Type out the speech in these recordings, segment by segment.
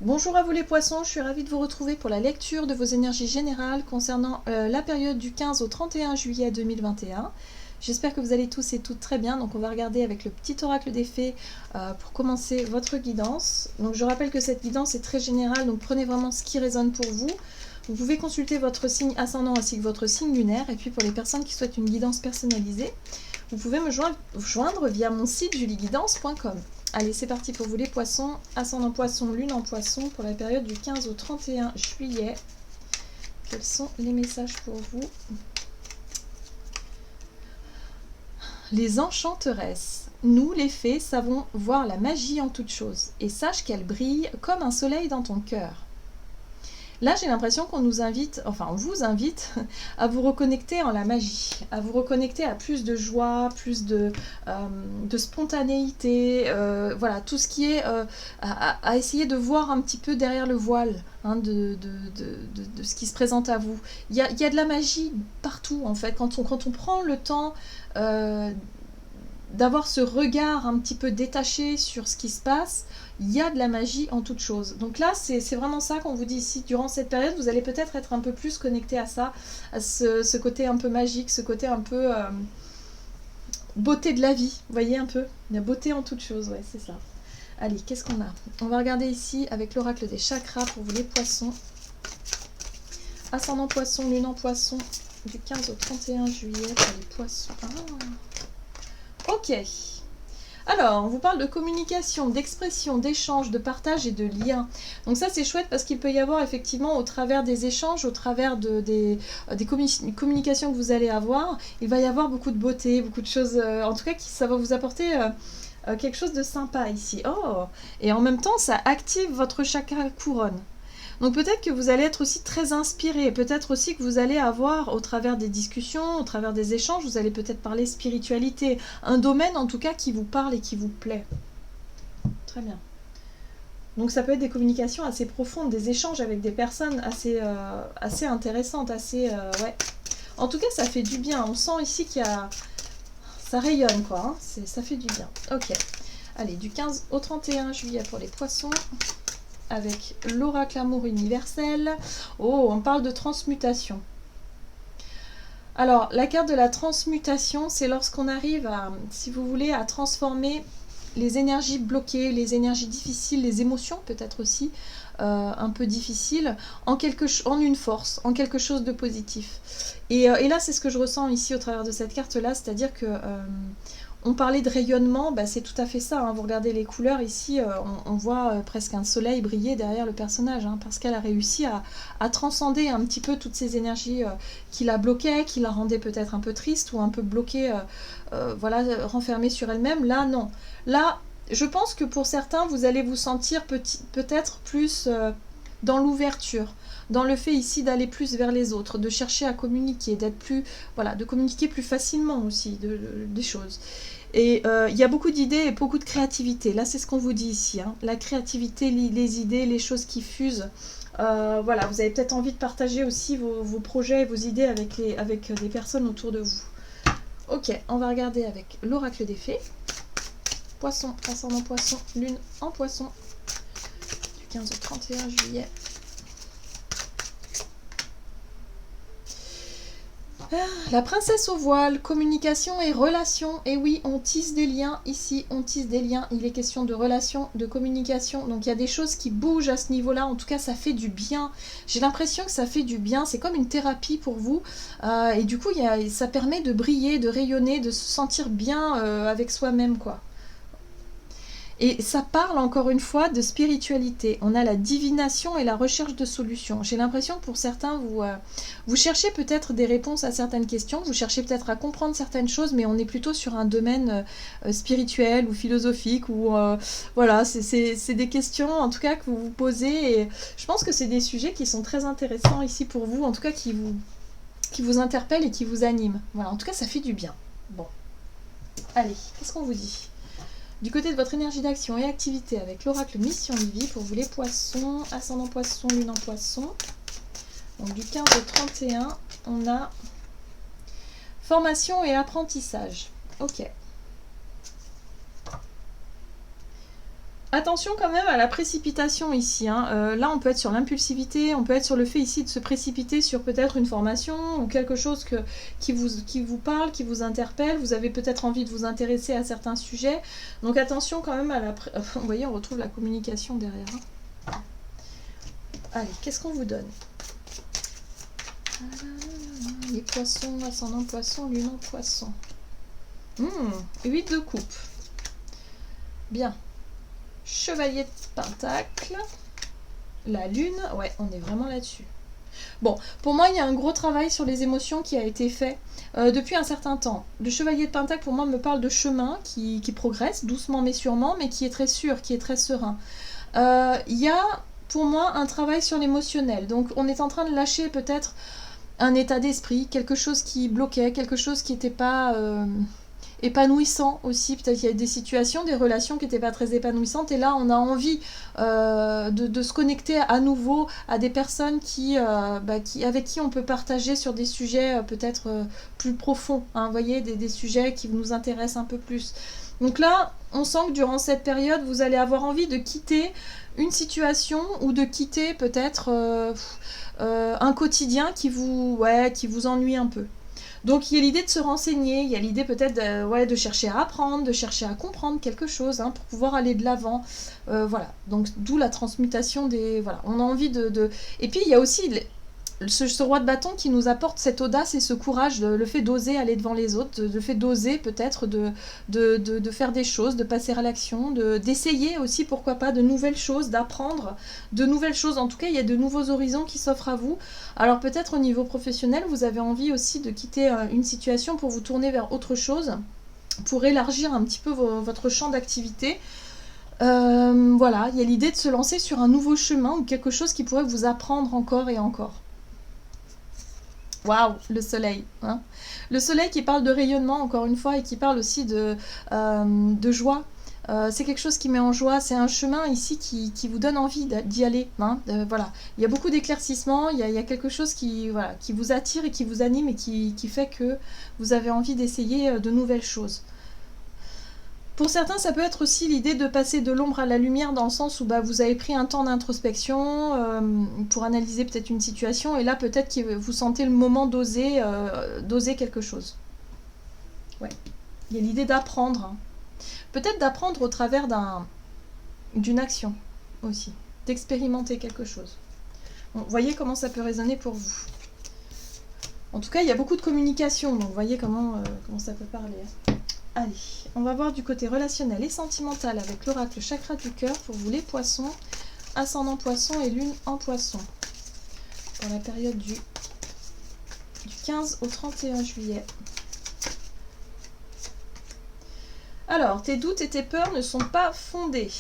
Bonjour à vous les poissons, je suis ravie de vous retrouver pour la lecture de vos énergies générales concernant la période du 15 au 31 juillet 2021. J'espère que vous allez tous et toutes très bien, donc on va regarder avec le petit oracle des fées pour commencer votre guidance. Donc je rappelle que cette guidance est très générale, donc prenez vraiment ce qui résonne pour vous. Vous pouvez consulter votre signe ascendant ainsi que votre signe lunaire, et puis pour les personnes qui souhaitent une guidance personnalisée, vous pouvez me joindre via mon site julieguidance.com. Allez, c'est parti pour vous les poissons. Ascendant poisson, lune en poisson pour la période du 15 au 31 juillet. Quels sont les messages pour vous? Les enchanteresses. Nous, les fées, savons voir la magie en toute chose et sache qu'elle brille comme un soleil dans ton cœur. Là, j'ai l'impression qu'on nous invite, enfin on vous invite à vous reconnecter en la magie, à vous reconnecter à plus de joie, plus de spontanéité, voilà, tout ce qui est à essayer de voir un petit peu derrière le voile hein, de ce qui se présente à vous. Il y a de la magie partout en fait, quand on prend le temps d'avoir ce regard un petit peu détaché sur ce qui se passe, il y a de la magie en toute chose. Donc là, c'est vraiment ça qu'on vous dit ici. Durant cette période, vous allez peut-être être un peu plus connecté à ça, à ce côté un peu magique, ce côté un peu beauté de la vie. Vous voyez un peu? La beauté en toute chose, ouais, c'est ça. Allez, qu'est-ce qu'on a? On va regarder ici avec l'oracle des chakras pour vous les poissons. Ascendant poisson, lune en poisson, du 15 au 31 juillet pour les poissons. Ah. Ok. Alors, on vous parle de communication, d'expression, d'échange, de partage et de lien. Donc ça, c'est chouette parce qu'il peut y avoir effectivement, au travers des échanges, au travers des communications que vous allez avoir, il va y avoir beaucoup de beauté, beaucoup de choses, en tout cas, ça va vous apporter quelque chose de sympa ici. Oh! Et en même temps, ça active votre chakra couronne. Donc peut-être que vous allez être aussi très inspiré, peut-être aussi que vous allez avoir, au travers des discussions, au travers des échanges, vous allez peut-être parler spiritualité, un domaine en tout cas qui vous parle et qui vous plaît. Très bien. Donc ça peut être des communications assez profondes, des échanges avec des personnes assez intéressantes, ouais. En tout cas, ça fait du bien. On sent ici qu'il y a... Ça rayonne, quoi. Hein. Ça fait du bien. Ok. Allez, du 15 au 31 juillet pour les poissons. Avec l'oracle amour universel. Oh, on parle de transmutation. Alors, la carte de la transmutation, c'est lorsqu'on arrive à, si vous voulez, à transformer les énergies bloquées, les énergies difficiles, les émotions peut-être aussi, un peu difficiles, en une force, en quelque chose de positif. Et là, c'est ce que je ressens ici au travers de cette carte-là, c'est-à-dire que... on parlait de rayonnement, bah c'est tout à fait ça. Hein. Vous regardez les couleurs ici, on voit presque un soleil briller derrière le personnage, hein, parce qu'elle a réussi à transcender un petit peu toutes ces énergies qui la bloquaient, qui la rendaient peut-être un peu triste ou un peu bloquée, voilà, renfermée sur elle-même. Là, non. Là, je pense que pour certains, vous allez vous sentir peut-être plus dans l'ouverture, dans le fait ici d'aller plus vers les autres, de chercher à communiquer, d'être plus, voilà, de communiquer plus facilement aussi des choses. Et il y a beaucoup d'idées et beaucoup de créativité. Là, c'est ce qu'on vous dit ici. Hein. La créativité, les idées, les choses qui fusent. Voilà, vous avez peut-être envie de partager aussi vos projets et vos idées avec des personnes autour de vous. Ok, on va regarder avec l'oracle des fées. Poisson, ascendant poisson, lune en poisson. Du 15 au 31 juillet. La princesse au voile, communication et relations. Et oui, on tisse des liens ici, on tisse des liens. Il est question de relations, de communication. Donc il y a des choses qui bougent à ce niveau-là. En tout cas, ça fait du bien. J'ai l'impression que ça fait du bien. C'est comme une thérapie pour vous. Et du coup, ça permet de briller, de rayonner, de se sentir bien avec soi-même, quoi. Et ça parle encore une fois de spiritualité. On a la divination et la recherche de solutions. J'ai l'impression que pour certains, vous cherchez peut-être des réponses à certaines questions, vous cherchez peut-être à comprendre certaines choses, mais on est plutôt sur un domaine spirituel ou philosophique. Ou voilà, c'est des questions en tout cas que vous vous posez. Et je pense que c'est des sujets qui sont très intéressants ici pour vous, en tout cas qui vous interpellent et qui vous animent. Voilà, en tout cas ça fait du bien. Bon, allez, qu'est-ce qu'on vous dit ? Du côté de votre énergie d'action et activité avec l'oracle Mission de Vie pour vous les poissons, ascendant poisson, lune en poisson. Donc du 15 au 31, on a formation et apprentissage. Ok. Attention quand même à la précipitation ici, hein. Là on peut être sur l'impulsivité, on peut être sur le fait ici de se précipiter sur peut-être une formation ou quelque chose qui vous parle, qui vous interpelle. Vous avez peut-être envie de vous intéresser à certains sujets. Donc attention quand même à la... Vous voyez, on retrouve la communication derrière. Hein. Allez, qu'est-ce qu'on vous donne? Les poissons, ascendant poisson, lune en poisson. 8 de coupe. Bien. Chevalier de pentacle. La lune, ouais, on est vraiment là-dessus. Bon, pour moi, il y a un gros travail sur les émotions qui a été fait depuis un certain temps. Le chevalier de pentacle, pour moi, me parle de chemin qui progresse, doucement mais sûrement, mais qui est très sûr, qui est très serein. Il y a, pour moi, un travail sur l'émotionnel. Donc, on est en train de lâcher peut-être un état d'esprit, quelque chose qui bloquait, quelque chose qui n'était pas... épanouissant aussi, peut-être qu'il y a des situations, des relations qui n'étaient pas très épanouissantes, et là on a envie de se connecter à nouveau à des personnes avec qui on peut partager sur des sujets peut-être plus profonds, hein, vous voyez, des sujets qui nous intéressent un peu plus. Donc là, on sent que durant cette période, vous allez avoir envie de quitter une situation ou de quitter peut-être un quotidien qui vous ennuie un peu. Donc il y a l'idée de se renseigner, il y a l'idée peut-être de chercher à apprendre, de chercher à comprendre quelque chose, hein, pour pouvoir aller de l'avant. Voilà, donc d'où la transmutation des... Voilà, on a envie de... Et puis il y a aussi ce roi de bâton qui nous apporte cette audace et ce courage, le fait d'oser aller devant les autres, le fait d'oser peut-être de faire des choses, de passer à l'action, d'essayer aussi, pourquoi pas, de nouvelles choses, d'apprendre de nouvelles choses. En tout cas, il y a de nouveaux horizons qui s'offrent à vous. Alors peut-être au niveau professionnel, vous avez envie aussi de quitter une situation pour vous tourner vers autre chose, pour élargir un petit peu votre champ d'activité. Voilà, il y a l'idée de se lancer sur un nouveau chemin ou quelque chose qui pourrait vous apprendre encore et encore. Waouh, le soleil, hein. Le soleil qui parle de rayonnement, encore une fois, et qui parle aussi de joie. C'est quelque chose qui met en joie, c'est un chemin ici qui vous donne envie d'y aller. Hein. Voilà. Il y a beaucoup d'éclaircissements, il y a quelque chose qui vous attire et qui vous anime et qui fait que vous avez envie d'essayer de nouvelles choses. Pour certains, ça peut être aussi l'idée de passer de l'ombre à la lumière, dans le sens où vous avez pris un temps d'introspection pour analyser peut-être une situation, et là peut-être que vous sentez le moment d'oser quelque chose. Ouais. Il y a l'idée d'apprendre. Hein. Peut-être d'apprendre au travers d'une action aussi, d'expérimenter quelque chose. Bon, voyez comment ça peut résonner pour vous. En tout cas, il y a beaucoup de communication, donc voyez comment ça peut parler. Allez, on va voir du côté relationnel et sentimental avec l'oracle chakra du cœur pour vous les poissons, ascendant poisson et lune en poisson. Pour la période du 15 au 31 juillet. Alors, tes doutes et tes peurs ne sont pas fondés.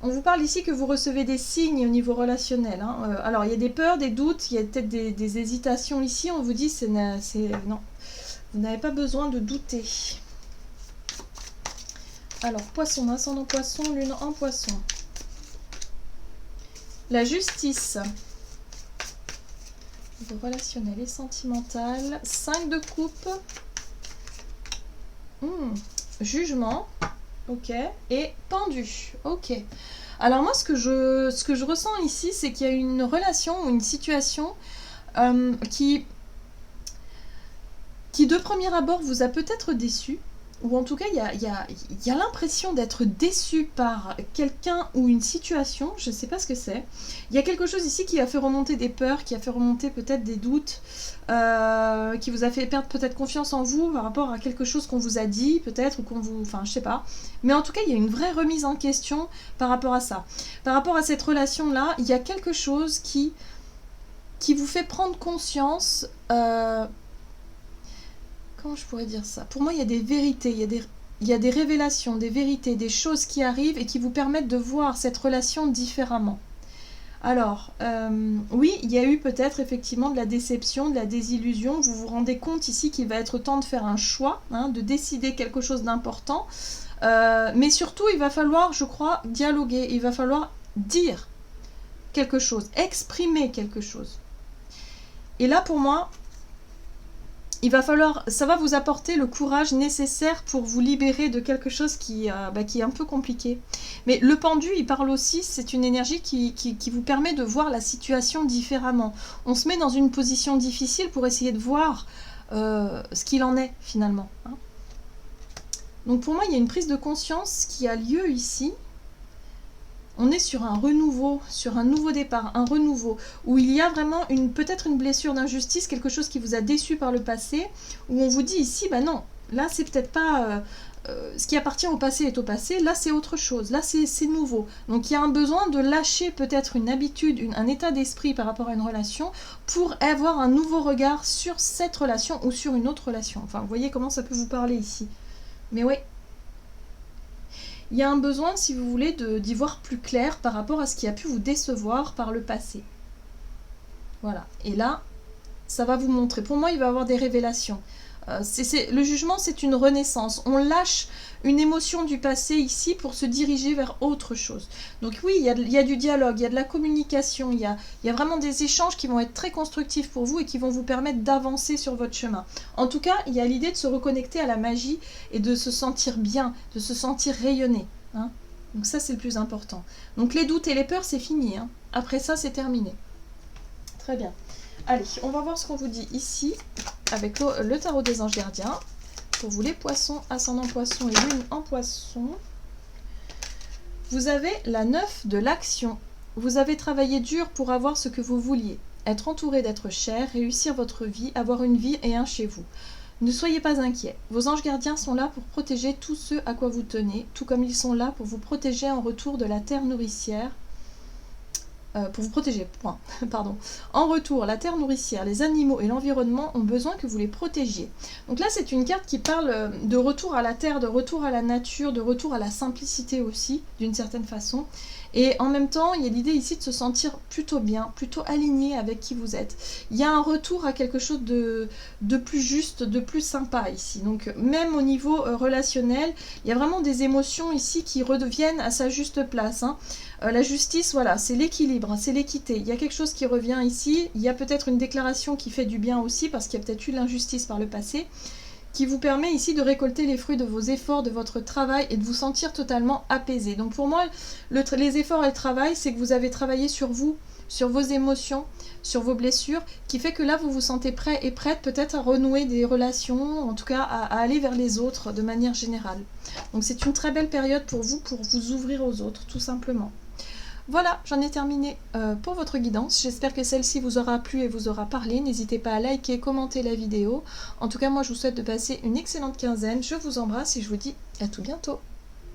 On vous parle ici que vous recevez des signes au niveau relationnel. Hein. Alors, il y a des peurs, des doutes, il y a peut-être des hésitations ici. On vous dit, non, vous n'avez pas besoin de douter. Alors, poisson, ascendant poisson, lune en poisson. La justice. Le relationnel et sentimental. 5 de coupe. Jugement. Ok. Et pendu. Ok. Alors moi, ce que je ressens ici, c'est qu'il y a une relation ou une situation qui de premier abord vous a peut-être déçu. Ou en tout cas, il y a l'impression d'être déçu par quelqu'un ou une situation, je ne sais pas ce que c'est. Il y a quelque chose ici qui a fait remonter des peurs, qui a fait remonter peut-être des doutes, qui vous a fait perdre peut-être confiance en vous par rapport à quelque chose qu'on vous a dit, peut-être, ou qu'on vous... Enfin, je sais pas. Mais en tout cas, il y a une vraie remise en question par rapport à ça. Par rapport à cette relation-là, il y a quelque chose qui vous fait prendre conscience... Comment je pourrais dire ça? Pour moi, il y a des vérités, il y a des révélations, des vérités, des choses qui arrivent et qui vous permettent de voir cette relation différemment. Alors, oui, il y a eu peut-être effectivement de la déception, de la désillusion. Vous vous rendez compte ici qu'il va être temps de faire un choix, hein, de décider quelque chose d'important. Mais surtout, il va falloir, je crois, dialoguer. Il va falloir dire quelque chose, exprimer quelque chose. Et là, pour moi... il va falloir, ça va vous apporter le courage nécessaire pour vous libérer de quelque chose qui est un peu compliqué. Mais le pendu, il parle aussi, c'est une énergie qui vous permet de voir la situation différemment. On se met dans une position difficile pour essayer de voir ce qu'il en est finalement. Hein. Donc pour moi, il y a une prise de conscience qui a lieu ici. On est sur un renouveau, sur un nouveau départ, un renouveau, où il y a vraiment peut-être une blessure d'injustice, quelque chose qui vous a déçu par le passé, où on vous dit ici, bah non, là c'est peut-être pas... ce qui appartient au passé est au passé, là c'est autre chose, là c'est nouveau. Donc il y a un besoin de lâcher peut-être une habitude, un état d'esprit par rapport à une relation, pour avoir un nouveau regard sur cette relation ou sur une autre relation. Enfin, vous voyez comment ça peut vous parler ici. Mais oui. Il y a un besoin, si vous voulez, d'y voir plus clair par rapport à ce qui a pu vous décevoir par le passé. Voilà. Et là, ça va vous montrer. Pour moi, il va y avoir des révélations. Le jugement, c'est une renaissance. On lâche une émotion du passé ici pour se diriger vers autre chose. Donc oui, il y a du dialogue, il y a de la communication, il y a vraiment des échanges qui vont être très constructifs pour vous et qui vont vous permettre d'avancer sur votre chemin. En tout cas, il y a l'idée de se reconnecter à la magie et de se sentir bien, de se sentir rayonné. Hein. Donc ça, c'est le plus important. Donc les doutes et les peurs, c'est fini. Hein. Après ça, c'est terminé. Très bien. Allez, on va voir ce qu'on vous dit ici avec le tarot des anges gardiens. Pour vous les poissons, ascendant poisson et lune en poisson. Vous avez la 9 de l'action. Vous avez travaillé dur pour avoir ce que vous vouliez. Être entouré d'êtres chers, réussir votre vie, avoir une vie et un chez vous. Ne soyez pas inquiets. Vos anges gardiens sont là pour protéger tous ceux à quoi vous tenez, tout comme ils sont là pour vous protéger en retour de la terre nourricière. Pour vous protéger, point. Pardon. En retour, la terre nourricière, les animaux et l'environnement ont besoin que vous les protégiez. Donc là, c'est une carte qui parle de retour à la terre, de retour à la nature, de retour à la simplicité aussi, d'une certaine façon. Et en même temps, il y a l'idée ici de se sentir plutôt bien, plutôt aligné avec qui vous êtes. Il y a un retour à quelque chose de plus juste, de plus sympa ici. Donc même au niveau relationnel, il y a vraiment des émotions ici qui redeviennent à sa juste place. Hein. La justice, voilà, c'est l'équilibre, c'est l'équité. Il y a quelque chose qui revient ici. Il y a peut-être une déclaration qui fait du bien aussi, parce qu'il y a peut-être eu l'injustice par le passé, qui vous permet ici de récolter les fruits de vos efforts, de votre travail et de vous sentir totalement apaisé. Donc pour moi, les efforts et le travail, c'est que vous avez travaillé sur vous, sur vos émotions, sur vos blessures, qui fait que là, vous vous sentez prêt et prête peut-être à renouer des relations, en tout cas à aller vers les autres de manière générale. Donc c'est une très belle période pour vous ouvrir aux autres, tout simplement. Voilà, j'en ai terminé pour votre guidance. J'espère que celle-ci vous aura plu et vous aura parlé. N'hésitez pas à liker, commenter la vidéo. En tout cas, moi, je vous souhaite de passer une excellente quinzaine. Je vous embrasse et je vous dis à tout bientôt.